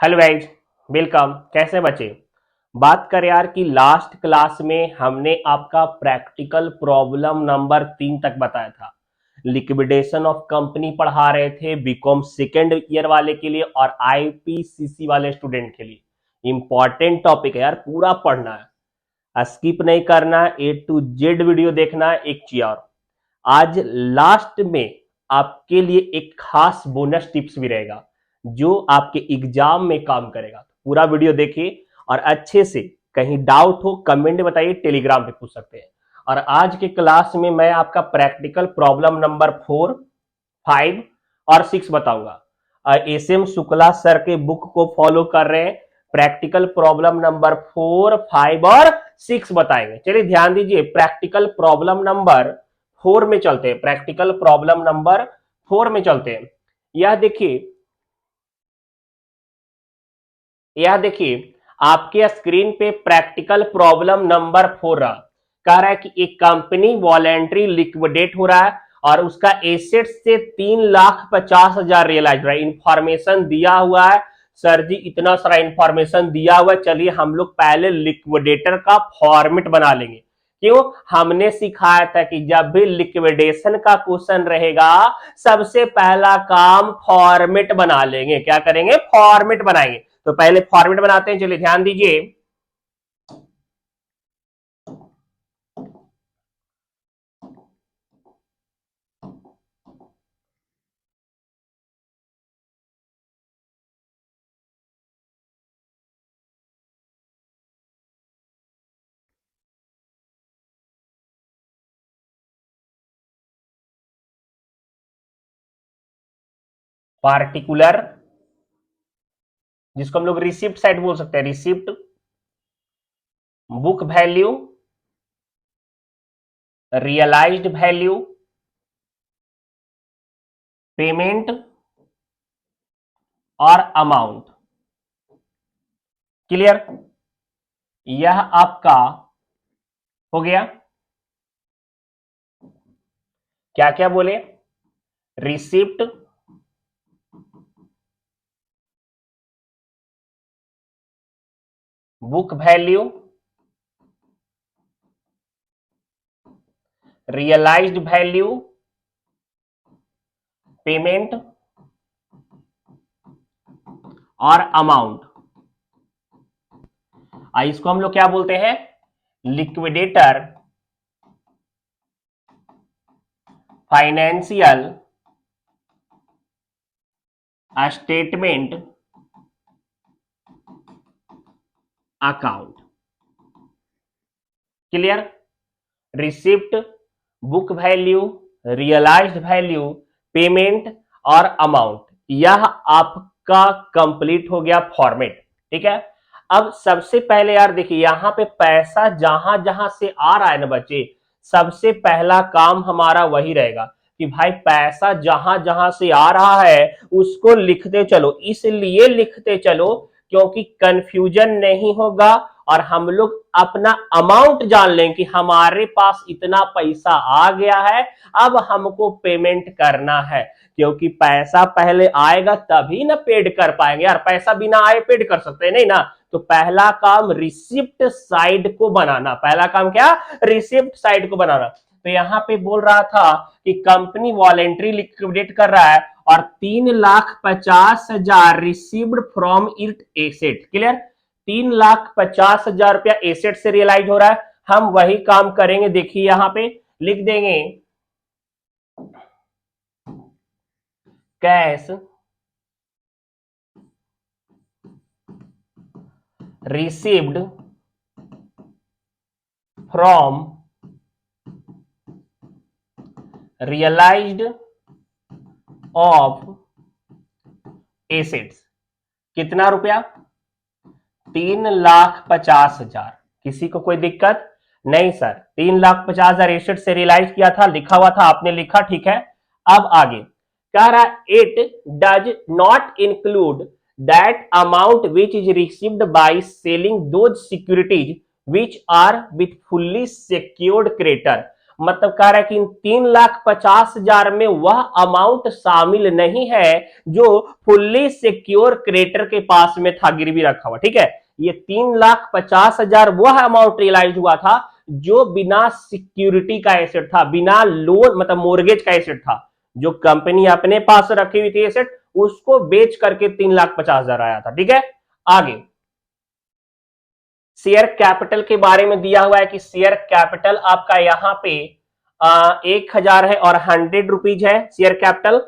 Hello guys, welcome. कैसे बचे? बात करें यार कि लास्ट क्लास में हमने आपका प्रैक्टिकल प्रॉब्लम नंबर 3 तक बताया था। लिक्विडेशन ऑफ कंपनी पढ़ा रहे थे बीकॉम सेकेंड ईयर वाले के लिए और आईपीसीसी वाले स्टूडेंट के लिए। इंपॉर्टेंट टॉपिक है यार, पूरा पढ़ना है, स्किप नहीं करना है, ए टू जेड वीडियो देखना है। एक चीज और, आज लास्ट में आपके लिए एक खास बोनस टिप्स भी रहेगा जो आपके एग्जाम में काम करेगा। पूरा वीडियो देखिए और अच्छे से, कहीं डाउट हो कमेंट में बताइए, टेलीग्राम पे पूछ सकते हैं। और आज के क्लास में मैं आपका प्रैक्टिकल प्रॉब्लम नंबर 4, 5 और 6 बताऊंगा। एस एम शुक्ला सर के बुक को फॉलो कर रहे हैं, प्रैक्टिकल प्रॉब्लम नंबर 4, 5 और 6 बताएंगे। चलिए ध्यान दीजिए, प्रैक्टिकल प्रॉब्लम नंबर 4 में चलते हैं। प्रैक्टिकल प्रॉब्लम नंबर 4 में चलते हैं। यह देखिए आपके स्क्रीन पे प्रैक्टिकल प्रॉब्लम नंबर 4 रहा। कह रहा है कि एक कंपनी वॉलेंट्री लिक्विडेट हो रहा है और उसका एसेट से 3,50,000 रियलाइज हो रहा है। इंफॉर्मेशन दिया हुआ है, सर जी इतना सारा इंफॉर्मेशन दिया हुआ है, चलिए हम लोग पहले लिक्विडेटर का फॉर्मेट बना लेंगे। क्यों? हमने सिखाया था कि जब भी लिक्विडेशन का क्वेश्चन रहेगा सबसे पहला काम फॉर्मेट बना लेंगे। क्या करेंगे? फॉर्मेट बनाएंगे। तो पहले फॉर्मेट बनाते हैं, चलिए ध्यान दीजिए। पार्टिकुलर, जिसको हम लोग रिसिप्ट साइड बोल सकते हैं, receipt, book value, realised value, payment और अमाउंट। क्लियर? यह आपका हो गया। क्या क्या बोले? Receipt, book value, realised value, payment और अमाउंट। इसको हम लोग क्या बोलते हैं? Liquidator financial statement account. Clear? Receipt, book value, realised value, payment और अमाउंट, यह आपका कंप्लीट हो गया फॉर्मेट। ठीक है, अब सबसे पहले यार देखिए, यहां पे पैसा जहां जहां से आ रहा है ना बच्चे, सबसे पहला काम हमारा वही रहेगा कि भाई पैसा जहां जहां से आ रहा है उसको लिखते चलो। इसलिए लिखते चलो क्योंकि कंफ्यूजन नहीं होगा और हम लोग अपना अमाउंट जान लें कि हमारे पास इतना पैसा आ गया है, अब हमको पेमेंट करना है। क्योंकि पैसा पहले आएगा तभी ना पेड कर पाएंगे यार, पैसा बिना आए पेड कर सकते हैं नहीं ना। तो पहला काम रिसिप्ट साइड को बनाना। पहला काम क्या? रिसिप्ट साइड को बनाना। तो यहां पे बोल रहा था कि कंपनी वॉलेंट्री लिक्विडेट कर रहा है और 3,50,000 received from it asset. Clear? 3,50,000 रुपया एसेट से रियलाइज हो रहा है। हम वही काम करेंगे, देखिए यहां पे लिख देंगे cash received from realised of assets. कितना रुपया? 3,50,000। किसी को कोई दिक्कत नहीं सर? 3,50,000 एसेट से रियलाइज किया था, लिखा हुआ था, आपने लिखा, ठीक है। अब आगे कह रहा है it does not include that amount which is received by selling those securities which are with fully secured creditor. मतलब कह रहा है कि इन 3,50,000 में वह अमाउंट शामिल नहीं है जो फुल्ली सिक्योर क्रेडिटर के पास में था, गिरवी रखा हुआ। ठीक है, ये 3,50,000 वह अमाउंट रियलाइज हुआ था जो बिना सिक्योरिटी का एसेट था, बिना लोन मतलब मोर्गेज का एसेट था। जो कंपनी अपने पास रखी हुई थी एसेट, उसको बेच करके 3,50,000 आया था। ठीक है, आगे शेयर कैपिटल के बारे में दिया हुआ है कि शेयर कैपिटल आपका यहां पे 1,000 है और 100 रुपीज है शेयर कैपिटल।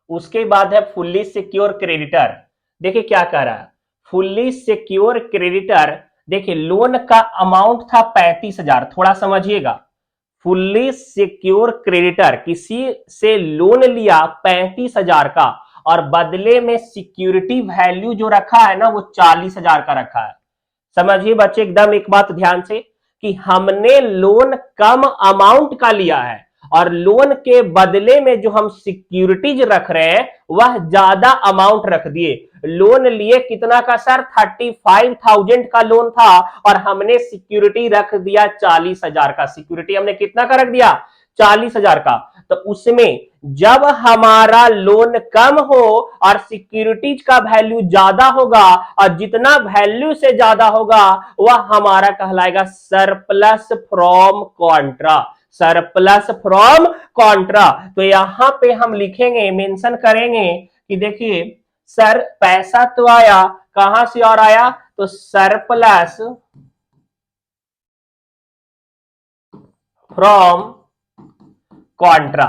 उसके बाद है फुल्ली सिक्योर क्रेडिटर। देखिए क्या कह रहा है, फुल्ली सिक्योर क्रेडिटर, देखिए लोन का अमाउंट था 35,000, थोड़ा समझिएगा। फुल्ली सिक्योर क्रेडिटर किसी से लोन लिया 35,000 का और बदले में सिक्योरिटी वैल्यू जो रखा है ना वो 40,000 का रखा है। समझिए बच्चे एकदम एक बात ध्यान से कि हमने लोन कम अमाउंट का लिया है और लोन के बदले में जो हम सिक्योरिटीज रख रहे हैं वह ज्यादा अमाउंट रख दिए। लोन लिए कितना का सर, 35,000 का लोन था और हमने सिक्योरिटी रख दिया 40,000 का। सिक्योरिटी हमने कितना का रख दिया, 40,000 का। तो उसमें जब हमारा लोन कम हो और सिक्योरिटीज का वैल्यू ज्यादा होगा और जितना वैल्यू से ज्यादा होगा वह हमारा कहलाएगा surplus from Contra. Surplus from Contra. तो यहां पे हम लिखेंगे, मेंशन करेंगे कि देखिए सर पैसा तो आया, कहां से और आया, तो सरप्लस फ्रॉम कॉन्ट्रा।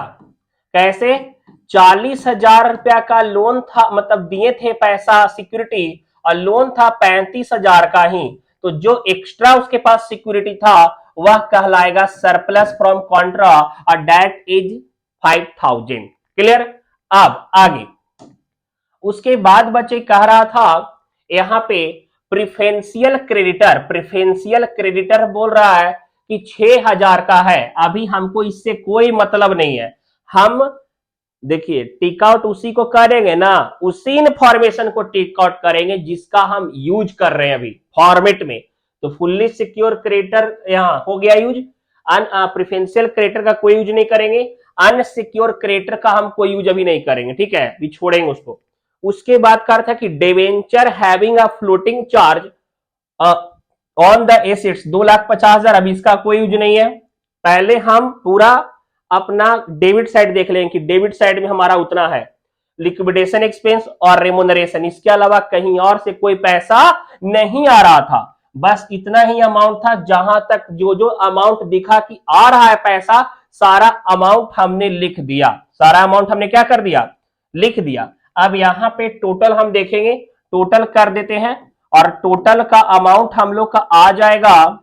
कैसे, 40,000 रुपया का लोन था, मतलब दिए थे पैसा सिक्योरिटी और लोन था 35,000 का ही, तो जो एक्स्ट्रा उसके पास सिक्योरिटी था वह कहलाएगा सरप्लस फ्रॉम कॉन्ट्रा और डेट इज 5,000। क्लियर। अब आगे उसके बाद बच्चे कह रहा था यहां पे प्रिफरेंशियल क्रेडिटर, प्रिफरेंशियल क्रेडिटर बोल रहा है कि 6,000 का है, अभी हमको इससे कोई मतलब नहीं है। हम देखिए टिक आउट उसी को करेंगे ना, उसी इंफॉर्मेशन को टिक आउट करेंगे जिसका हम यूज कर रहे हैं अभी फॉर्मेट में। तो फुल्ली सिक्योर क्रेडिटर यहां हो गया यूज, प्रिफरेंशियल क्रेडिटर का कोई यूज नहीं करेंगे, अनसिक्योर क्रेडिटर का हम कोई यूज अभी नहीं करेंगे। ठीक है, भी छोड़ेंगे उसको। उसके बाद का अर्थ है कि debenture having a floating charge on the assets, 2,50,000, अभी इसका कोई यूज नहीं है। पहले हम पूरा अपना डेबिट साइड देख लें कि डेबिट साइड में हमारा उतना है, लिक्विडेशन एक्सपेंस और रेमुनरेशन, इसके अलावा कहीं और से कोई पैसा नहीं आ रहा था। बस इतना ही अमाउंट था, जहां तक जो जो अमाउंट दिखा कि आ रहा है पैसा, सारा अमाउंट हमने लिख दिया, सारा अमाउंट हमने क्या कर दिया, लिख दिया। अब यहां पे टोटल हम देखेंगे, टोटल कर देते हैं और टोटल का अमाउंट हम लोग का आ जाएगा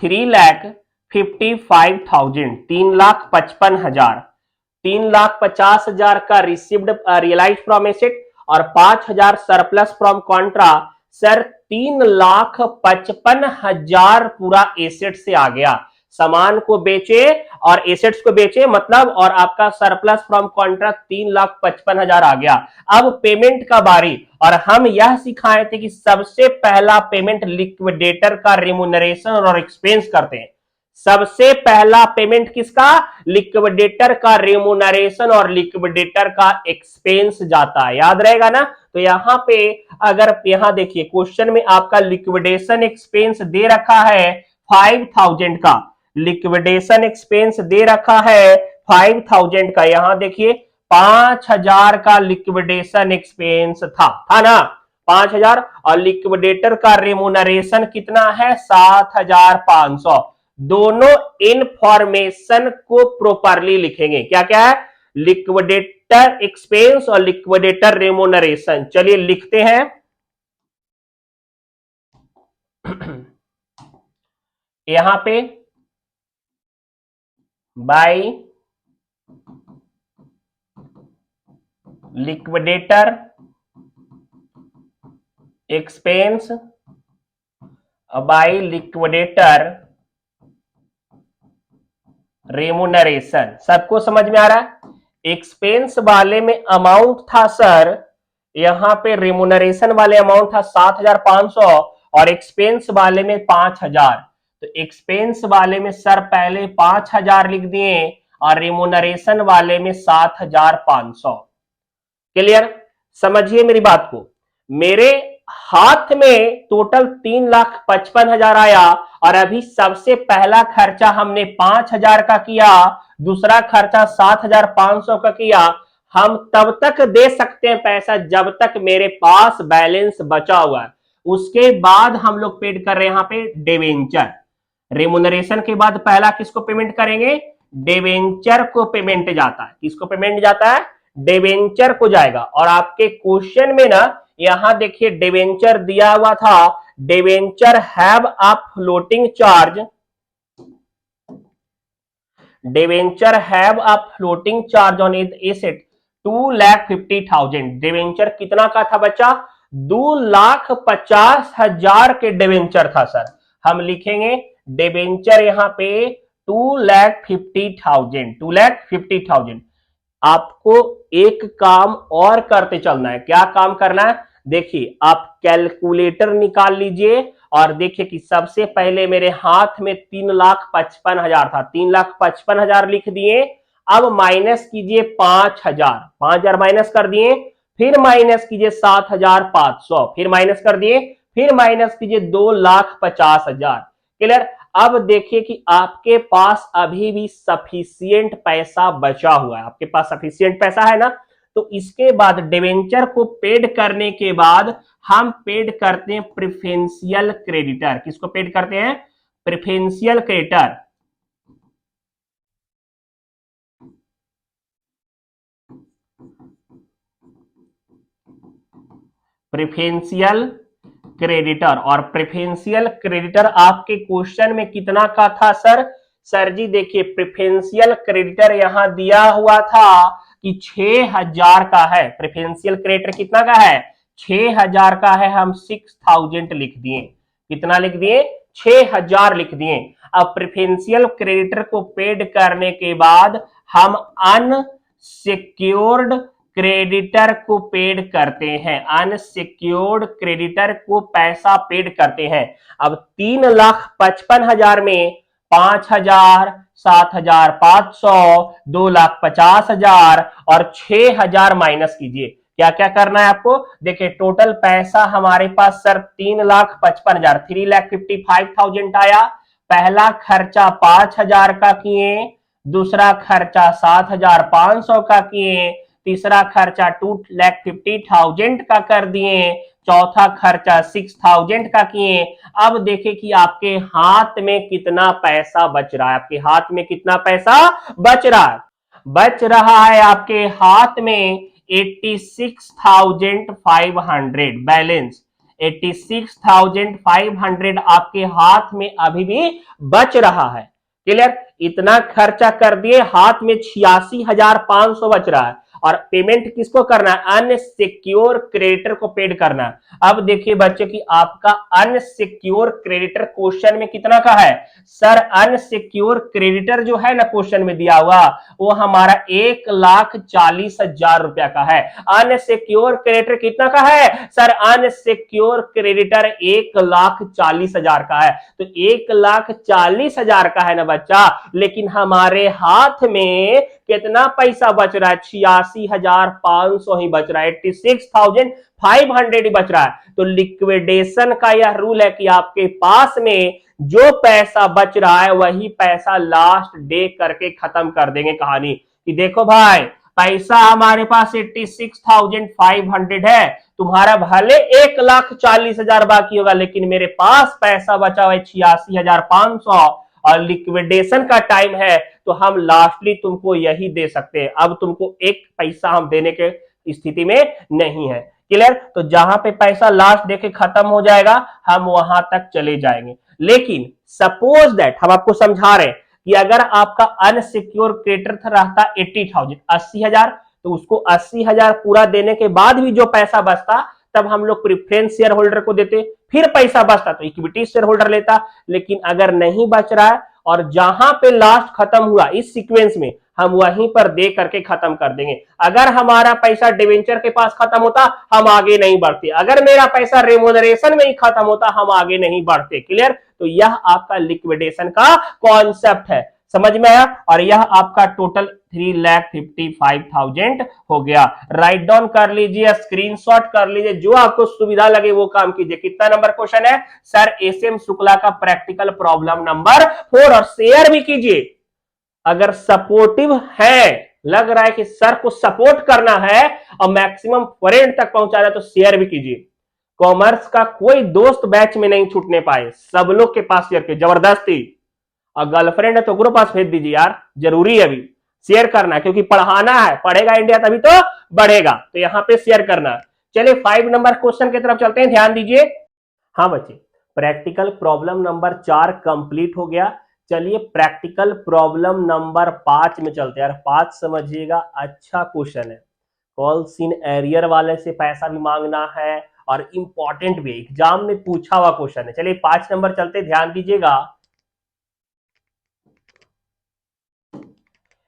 3,55,000, 3,55,000, 3,50,000 का रिसीव्ड रियलाइज फ्रॉम एसेट और 5,000 सरप्लस फ्रॉम कॉन्ट्रा। सर 3,55,000 पूरा एसेट से आ गया, सामान को बेचे और एसेट्स को बेचे मतलब, और आपका सरप्लस फ्रॉम कॉन्ट्रैक्ट 3,55,000 आ गया। अब पेमेंट का बारी, और हम यह सिखाए थे कि सबसे पहला पेमेंट लिक्विडेटर का रेमुनरेशन और एक्सपेंस करते हैं। सबसे पहला पेमेंट किसका, लिक्विडेटर का रेमुनरेशन और लिक्विडेटर का एक्सपेंस जाता है, याद रहेगा ना। तो यहां पे अगर यहां देखिए क्वेश्चन में आपका लिक्विडेशन एक्सपेंस दे रखा है 5,000 का, लिक्विडेशन एक्सपेंस दे रखा है 5,000 का, यहां देखिए 5,000 का लिक्विडेशन एक्सपेंस था ना, 5,000, और लिक्विडेटर का रेमुनरेशन कितना है 7,500। दोनों इंफॉर्मेशन को प्रॉपरली लिखेंगे, क्या क्या है, लिक्विडेटर एक्सपेंस और लिक्विडेटर रेमुनरेशन। चलिए लिखते हैं यहां पे by liquidator expense by liquidator remuneration. सबको समझ में आ रहा है। एक्सपेंस वाले में अमाउंट था सर, यहां पे रेमुनरेशन वाले अमाउंट था 7,500 और एक्सपेंस वाले में 5,000। तो एक्सपेंस वाले में सर पहले 5,000 लिख दिए और रेमुनरेशन वाले में 7,500। क्लियर? समझिए मेरी बात को, मेरे हाथ में टोटल 3,55,000 आया और अभी सबसे पहला खर्चा हमने 5,000 का किया, दूसरा खर्चा 7,500 का किया। हम तब तक दे सकते हैं पैसा जब तक मेरे पास बैलेंस बचा हुआ है। उसके बाद हम लोग पेड कर रहे हैं यहां पे डिवेंचर। रेमुनरेशन के बाद पहला किसको पेमेंट करेंगे? डिवेंचर को पेमेंट जाता है। किसको पेमेंट जाता है? डिवेंचर को जाएगा। और आपके क्वेश्चन में ना यहां देखिए डिवेंचर दिया हुआ था, debenture have a floating charge, debenture have a floating charge on it asset 2,50,000। Debenture कितना का था बच्चा? 2,50,000 के डिवेंचर था सर। हम लिखेंगे डिवेंचर यहां पे 2,50,000, 2,50,000। आपको एक काम और करते चलना है। क्या काम करना है? देखिए आप कैलकुलेटर निकाल लीजिए और देखिए कि सबसे पहले मेरे हाथ में 3,55,000 था, 3,55,000 लिख दिए। अब माइनस कीजिए 5,000, 5,000 माइनस कर दिए, फिर माइनस कीजिए 7,500, फिर माइनस कर दिए, फिर माइनस कीजिए 2,50,000। क्लियर? अब देखिए कि आपके पास अभी भी सफिशियंट पैसा बचा हुआ है। आपके पास सफिशियंट पैसा है ना? तो इसके बाद डिवेंचर को पेड करने के बाद हम पेड करते हैं प्रेफरेंशियल क्रेडिटर। किसको पेड करते हैं? Preferential creditor. Preferential creditor. और प्रेफरेंशियल क्रेडिटर आपके क्वेश्चन में कितना का था सर? सर जी देखिए प्रेफरेंशियल क्रेडिटर यहां दिया हुआ था कि 6,000 का है। प्रेफरेंशियल क्रेडिटर कितना का है? 6,000 का है। हम 6,000 लिख दिए। कितना लिख दिए? 6,000 लिख दिए। अब प्रेफरेंशियल क्रेडिटर को पेड करने के बाद हम अनसिक्योर्ड क्रेडिटर को पेड करते हैं। अनसिक्योर्ड क्रेडिटर को पैसा पेड करते हैं। अब 3,55,000 में 5,000, 7,500, 2,50,000 और 6,000 माइनस कीजिए। क्या क्या करना है आपको? देखिए टोटल पैसा हमारे पास सर 3,55,000, 3,55,000 आया। पहला खर्चा 5,000 का किए, दूसरा खर्चा 7,500 का किए, तीसरा खर्चा 2,50,000 का कर दिए, चौथा खर्चा 6,000 का किए। अब देखें कि आपके हाथ में कितना पैसा बच रहा है। आपके हाथ में कितना पैसा बच रहा है? बच रहा है आपके हाथ में 86,500 बैलेंस। 86,500 आपके हाथ में अभी भी बच रहा है। क्लियर? इतना खर्चा कर दिए, हाथ में 86,500 बच रहा है। और पेमेंट किसको करना है? अनसिक्योर क्रेडिटर को पेड करना है। अब देखिए बच्चे कि आपका अनसिक्योर क्रेडिटर क्वेश्चन में कितना का है? सर अनसिक्योर क्रेडिटर जो है ना क्वेश्चन में दिया हुआ, वो हमारा 1,40,000 रुपया का है। अनसिक्योर क्रेडिटर कितना का है? सर अनसिक्योर क्रेडिटर 1,40,000 का है। तो 1,40,000 का है ना बच्चा, लेकिन हमारे हाथ में कितना पैसा बच रहा है? 86,500 ही बच रहा है, 86,500 ही बच रहा है। तो लिक्विडेशन का यह रूल है कि आपके पास में जो पैसा बच रहा है वही पैसा लास्ट डे करके खत्म कर देंगे कहानी। कि देखो भाई पैसा हमारे पास 86,500 है, तुम्हारा भले 1,40,000 बाकी होगा, लेकिन मेरे पास पैसा बचा हुआ है 86,500 और लिक्विडेशन का टाइम है, तो हम लास्टली तुमको यही दे सकते हैं। अब तुमको एक पैसा हम देने के स्थिति में नहीं है। क्लियर? तो जहां पे पैसा लास्ट डे के खत्म हो जाएगा हम वहां तक चले जाएंगे। लेकिन सपोज दैट हम आपको समझा रहे हैं कि अगर आपका अनसिक्योर क्रेडिटर रहता 80,000, 80,000, तो उसको 80,000 पूरा देने के बाद भी जो पैसा बचता तब हम लोग प्रेफरेंस शेयर होल्डर को देते, फिर पैसा बचता तो इक्विटी शेयर होल्डर लेता। लेकिन अगर नहीं बच रहा है और जहां पे लास्ट खत्म हुआ इस सीक्वेंस में हम वहीं पर दे करके खत्म कर देंगे। अगर हमारा पैसा डिवेंचर के पास खत्म होता हम आगे नहीं बढ़ते, अगर मेरा पैसा रेमोनरेशन में ही खत्म होता हम आगे नहीं बढ़ते। क्लियर? तो यह आपका लिक्विडेशन का कॉन्सेप्ट है, समझ में आया? और यह आपका टोटल 3,55,000 हो गया। राइट डाउन कर लीजिए, स्क्रीनशॉट कर लीजिए, जो आपको सुविधा लगे वो काम कीजिए। कितना नंबर क्वेश्चन है सर? एसएम शुक्ला का प्रैक्टिकल प्रॉब्लम नंबर 4। और शेयर भी कीजिए, अगर सपोर्टिव है, लग रहा है कि सर को सपोर्ट करना है और मैक्सिमम फ्रेंड तक पहुंचाना है तो शेयर भी कीजिए। कॉमर्स का कोई दोस्त बैच में नहीं छूटने पाए, सब लोग के पास शेयर के जबरदस्ती। और गर्लफ्रेंड है तो ग्रुप पास भेज दीजिए यार, जरूरी है अभी शेयर करना है, क्योंकि पढ़ाना है, पढ़ेगा इंडिया तभी तो बढ़ेगा। तो यहां पे शेयर करना है। चलिए 5 नंबर क्वेश्चन की तरफ चलते हैं, ध्यान दीजिए। हाँ बच्चे, प्रैक्टिकल प्रॉब्लम नंबर 4 कंप्लीट हो गया। चलिए प्रैक्टिकल प्रॉब्लम नंबर 5 में चलते हैं। यार 5 समझिएगा, अच्छा क्वेश्चन है। कॉल सीन एरियर वाले से पैसा भी मांगना है और इंपॉर्टेंट भी, एग्जाम में पूछा हुआ क्वेश्चन है। चलिए 5 नंबर चलते, ध्यान दीजिएगा।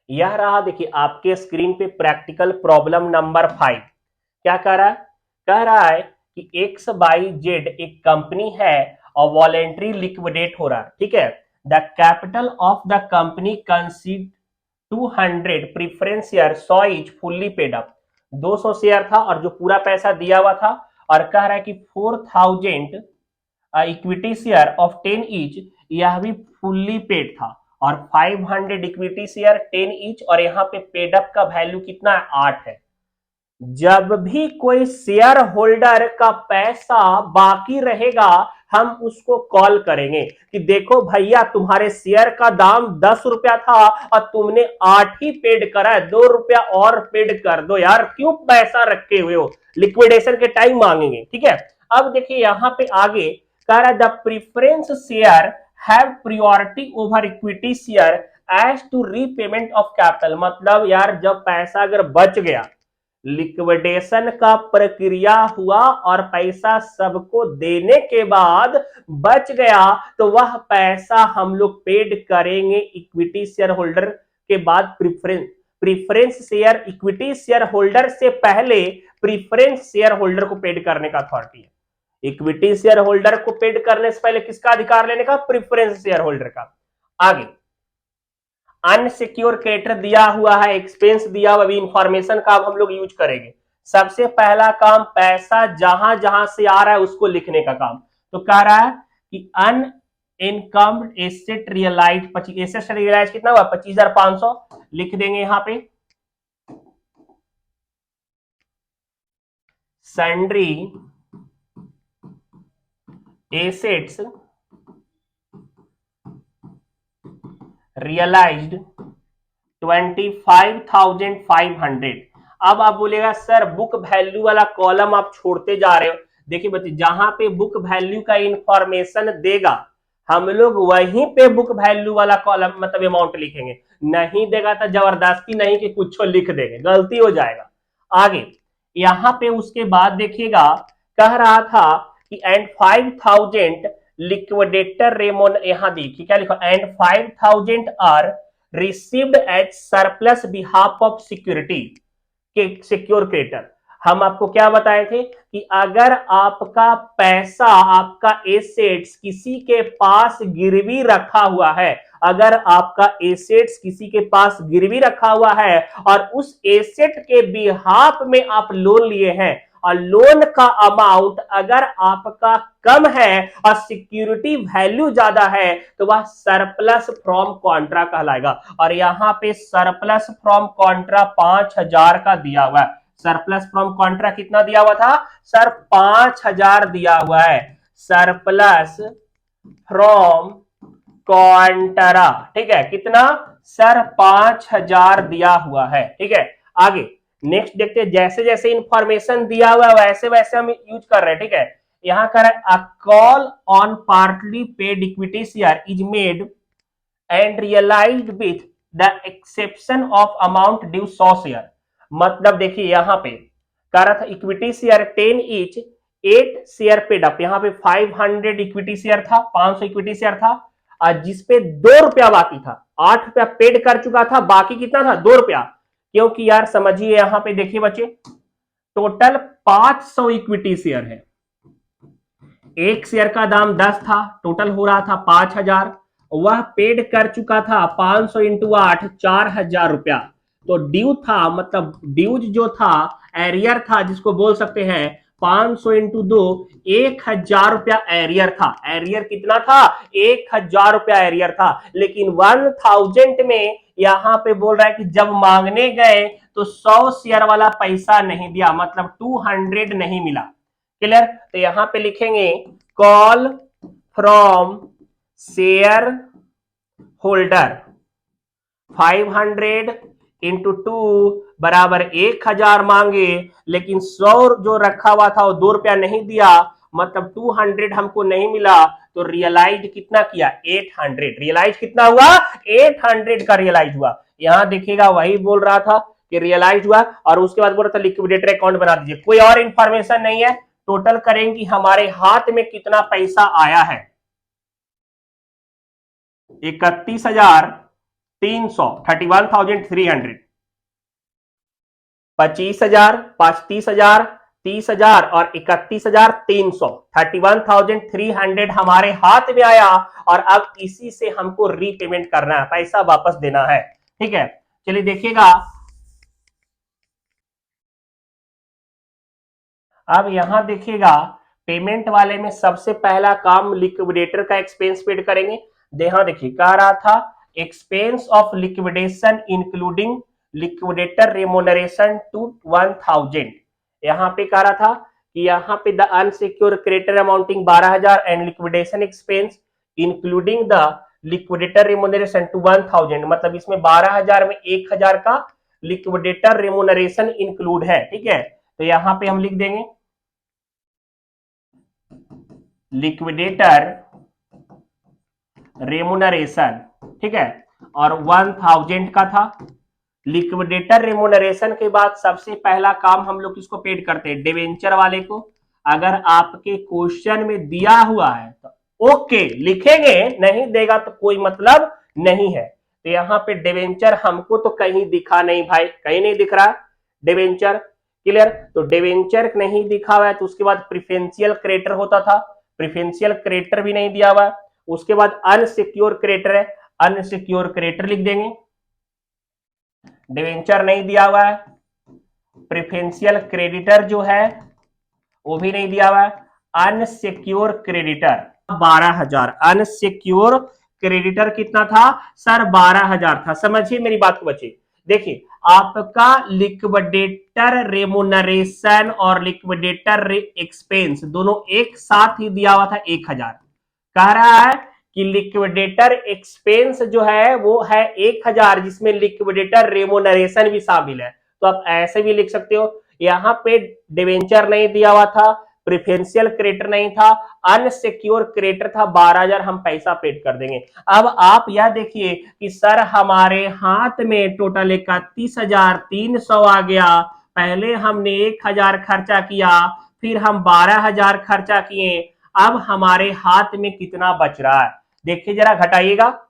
यह रहा, देखिए आपके स्क्रीन पे प्रैक्टिकल प्रॉब्लम नंबर 5। क्या कह रहा है? कह रहा है कि एक्स बाई जेड एक कंपनी है और वॉलेंट्री लिक्विडेट हो रहा है, ठीक है। The capital of the company कंसीड 200 preference share, 100 each fully paid up. 200 share था और जो पूरा पैसा दिया हुआ था, और कह रहा है कि 4000 इक्विटी शेयर ऑफ 10 ईच, यह भी फुल्ली पेड था। और 500 इक्विटी शेयर 10 ईच, और यहां पे पेड अप का वैल्यू कितना है? 8 है। जब भी कोई शेयर होल्डर का पैसा बाकी रहेगा हम उसको कॉल करेंगे कि देखो भैया तुम्हारे शेयर का दाम 10 रुपया था और तुमने 8 ही पेड करा है, 2 रुपया और पेड कर दो यार, क्यों पैसा रखे हुए हो? लिक्विडेशन के टाइम मांगेंगे, ठीक है। अब देखिए यहां पे आगे कह रहा है the preference share have priority over equity share as to repayment of capital. मतलब यार जब पैसा अगर बच गया, लिक्विडेशन का प्रक्रिया हुआ और पैसा सबको देने के बाद बच गया, तो वह पैसा हम लोग पेड करेंगे इक्विटी शेयर होल्डर के बाद। Preference share equity share holder से पहले प्रीफरेंस शेयर होल्डर को पेड करने का अथॉरिटी है। इक्विटी शेयर होल्डर को पेड करने से पहले किसका अधिकार लेने का? प्रीफरेंस शेयर होल्डर का। आगे अनसिक्योर क्रेडिटर दिया हुआ है, एक्सपेंस दिया हुआ, इंफॉर्मेशन का अब हम लोग यूज करेंगे। सबसे पहला काम पैसा जहां जहां से आ रहा है उसको लिखने का काम। तो कह रहा है कि अन income asset realise 25, asset realise कितना हुआ? 25,500 लिख देंगे यहां पे। Sundry assets realised 25,500। अब आप बोलेगा सर बुक वैल्यू वाला कॉलम आप छोड़ते जा रहे हो। देखिए बच्चे, जहां पे बुक वैल्यू का इंफॉर्मेशन देगा हम लोग वहीं पे बुक वैल्यू वाला कॉलम मतलब अमाउंट लिखेंगे। नहीं देगा तो जबरदस्ती नहीं कि कुछ लिख देंगे, गलती हो जाएगा। आगे यहां पे उसके बाद देखिएगा कह रहा था कि एंड 5,000 लिक्विडेटर रेमोन, यहां देखिए क्या लिखा, and 5,000 are received as surplus behalf of security के सिक्योर क्रेडिटर। हम आपको क्या बताए थे कि अगर आपका पैसा, आपका एसेट्स किसी के पास गिरवी रखा हुआ है, अगर आपका एसेट्स किसी के पास गिरवी रखा हुआ है और उस एसेट के बिहाफ में आप लोन लिए हैं और लोन का अमाउंट अगर आपका कम है और सिक्योरिटी वैल्यू ज्यादा है, तो वह सरप्लस फ्रॉम कॉन्ट्रा कहलाएगा। और यहां पे सरप्लस फ्रॉम कॉन्ट्रा 5,000 का दिया हुआ है। सरप्लस फ्रॉम कॉन्ट्रा कितना दिया हुआ था सर? 5,000 दिया हुआ है, सरप्लस फ्रॉम कॉन्ट्रा, ठीक है। कितना सर? 5,000 दिया हुआ है, ठीक है। आगे नेक्स्ट देखते हैं, जैसे जैसे इंफॉर्मेशन दिया हुआ है वैसे वैसे हम यूज कर रहे हैं, ठीक है। यहां कर रहा है a call on partly paid equity share is made and realised with the exception of amount due 100 share. मतलब देखिए यहां पे कह रहा था equity share 10 each, 8 share paid up. यहां पे 500 इक्विटी शेयर था, 500 इक्विटी शेयर था और जिसपे 2 रुपया बाकी था, 8 रुपया पेड कर चुका था, बाकी कितना था 2 रुपया। क्योंकि यार समझिए यहां पे देखिए बच्चे, टोटल 500 इक्विटी शेयर है, एक शेयर का दाम 10 था, टोटल हो रहा था 5,000, वह पेड कर चुका था 500 इंटू 8 4,000 रुपया। तो ड्यू था, मतलब ड्यूज जो था, एरियर था जिसको बोल सकते हैं, 500 इंटू 2 1,000 रुपया एरियर था। एरियर कितना था? 1,000 रुपया एरियर था। लेकिन 1000 में यहां पे बोल रहा है कि जब मांगने गए तो 100 शेयर वाला पैसा नहीं दिया, मतलब 200 नहीं मिला। क्लियर? तो यहां पे लिखेंगे call from share holder 500 into 2 बराबर 1,000 मांगे, लेकिन 100 जो रखा हुआ था वो 2 रुपया नहीं दिया, मतलब 200 हमको नहीं मिला। तो रियलाइज कितना किया? 800। रियलाइज कितना हुआ? 800 का रियलाइज हुआ। यहां देखिएगा वही बोल रहा था कि रियलाइज हुआ, और उसके बाद बोल रहा था लिक्विडेटर अकाउंट बना दीजिए। कोई और इंफॉर्मेशन नहीं है। टोटल करेंगे हमारे हाथ में कितना पैसा आया है, 31,300, 31,300, 25,000, 30,000, 30,000 और 31,300, 31,300 हमारे हाथ में आया। और अब इसी से हमको रीपेमेंट करना है, पैसा वापस देना है। ठीक है, चलिए देखिएगा। अब यहां देखिएगा, पेमेंट वाले में सबसे पहला काम लिक्विडेटर का एक्सपेंस पेड करेंगे। यहां देखिए कह रहा था expense of liquidation including liquidator remuneration to 1,000। यहां पे कह रहा था कि यहां पे the unsecure creditor amounting 12,000 and liquidation expense including the liquidator remuneration to 1,000, मतलब इसमें 12,000 में 1,000 का लिक्विडेटर रेमोनरेशन इंक्लूड है। ठीक है, तो यहां पे हम लिख देंगे लिक्विडेटर रेमुनरेशन। ठीक है, और 1,000 का था। लिक्विडेटर रेमुनरेशन के बाद सबसे पहला काम हम लोग किसको पेड करते हैं? डिवेंचर वाले को। अगर आपके क्वेश्चन में दिया हुआ है तो ओके लिखेंगे, नहीं देगा तो कोई मतलब नहीं है। तो यहां पे डिवेंचर हमको तो कहीं दिखा नहीं भाई, कहीं नहीं दिख रहा डिवेंचर। क्लियर? तो डिवेंचर नहीं दिखा हुआ है, तो उसके बाद प्रिफरेंशियल क्रेडिटर होता था, प्रिफरेंशियल क्रेडिटर भी नहीं दिया हुआ। उसके बाद अनसिक्योर क्रेडिटर है, अनसिक्योर क्रेडिटर लिख देंगे। डिवेंचर नहीं दिया हुआ है, प्रेफरेंशियल क्रेडिटर जो है वो भी नहीं दिया हुआ है। अनसिक्योर क्रेडिटर 12,000, अनसिक्योर क्रेडिटर कितना था सर? 12,000 था। समझिए मेरी बात को बच्चे, देखिए आपका लिक्विडेटर रेमुनरेशन और लिक्विडेटर एक्सपेंस दोनों एक साथ ही दिया हुआ था 1,000। कह रहा है कि लिक्विडेटर एक्सपेंस जो है वो है 1,000, जिसमें लिक्विडेटर रेमुनरेशन भी शामिल है। तो आप ऐसे भी लिख सकते हो। यहां पे डिवेंचर नहीं दिया हुआ था, प्रेफरेंशियल क्रेडिटर नहीं था, अनसिक्योर क्रेडिटर था, 12,000 हम पैसा पेड कर देंगे। अब आप यह देखिए कि सर हमारे हाथ में टोटल 31,300 आ गया। पहले हमने 1,000 खर्चा किया, फिर हम 12,000 खर्चा किए, अब हमारे हाथ में कितना बच रहा है देखिए जरा, घटाइएगा।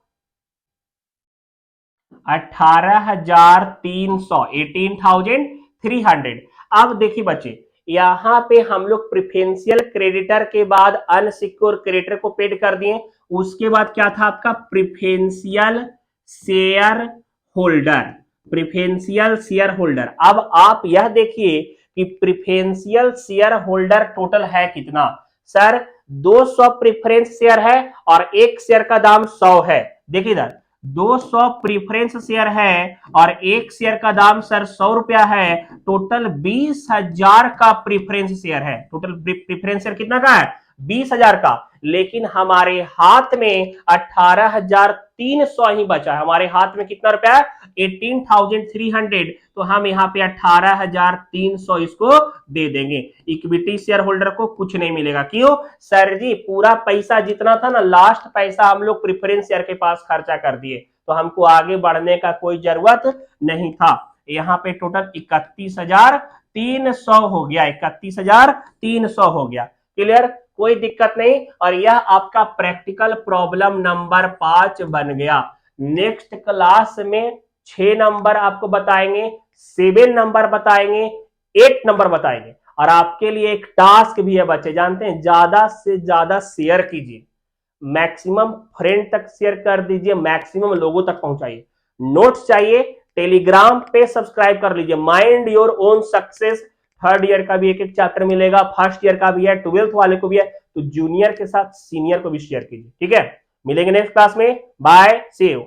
18,300, 18,300। अब देखिए बच्चे, यहां पे हम लोग प्रेफरेंशियल क्रेडिटर के बाद अनसिक्योर क्रेडिटर को पेड कर दिए। उसके बाद क्या था आपका? Preferential share holder, preferential share holder. अब आप यह देखिए कि प्रेफरेंशियल शेयर होल्डर टोटल है कितना सर? 200 प्रेफरेंस शेयर है और एक शेयर का दाम 100 है। देखिए इधर 200 प्रीफरेंस शेयर है और एक शेयर का दाम सर 100 रुपया है। टोटल 20,000 का प्रीफरेंस शेयर है। टोटल प्रीफरेंस शेयर कितना का है? 20,000 का। लेकिन हमारे हाथ में 18,300 ही बचा है। हमारे हाथ में कितना रुपया है? 18,300। तो हम यहाँ पे 18,300 इसको दे देंगे। इक्विटी शेयर होल्डर को कुछ नहीं मिलेगा। क्यों सर जी? पूरा पैसा जितना था ना, लास्ट पैसा हम लोग प्रेफरेंस शेयर के पास खर्चा कर दिए, तो हमको आगे बढ़ने का कोई जरूरत नहीं था। यहाँ पे टोटल 31,300 हो गया, 31,300 हो गया। क्लियर? कोई दिक्कत नहीं। और यह आपका प्रैक्टिकल प्रॉब्लम नंबर 5 बन गया। नेक्स्ट क्लास में 6 नंबर आपको बताएंगे, 7 नंबर बताएंगे, 8 नंबर बताएंगे। और आपके लिए एक टास्क भी है बच्चे, जानते हैं, ज्यादा से ज्यादा शेयर कीजिए, मैक्सिमम फ्रेंड तक शेयर कर दीजिए, मैक्सिमम लोगों तक पहुंचाइए। नोट्स चाहिए, टेलीग्राम पे सब्सक्राइब कर लीजिए। Mind your own success, third year का भी एक एक चैप्टर मिलेगा, फर्स्ट ईयर का भी है, 12th वाले को भी है, तो जूनियर के साथ सीनियर को भी शेयर कीजिए। ठीक है, मिलेंगे नेक्स्ट क्लास में। Bye, see you.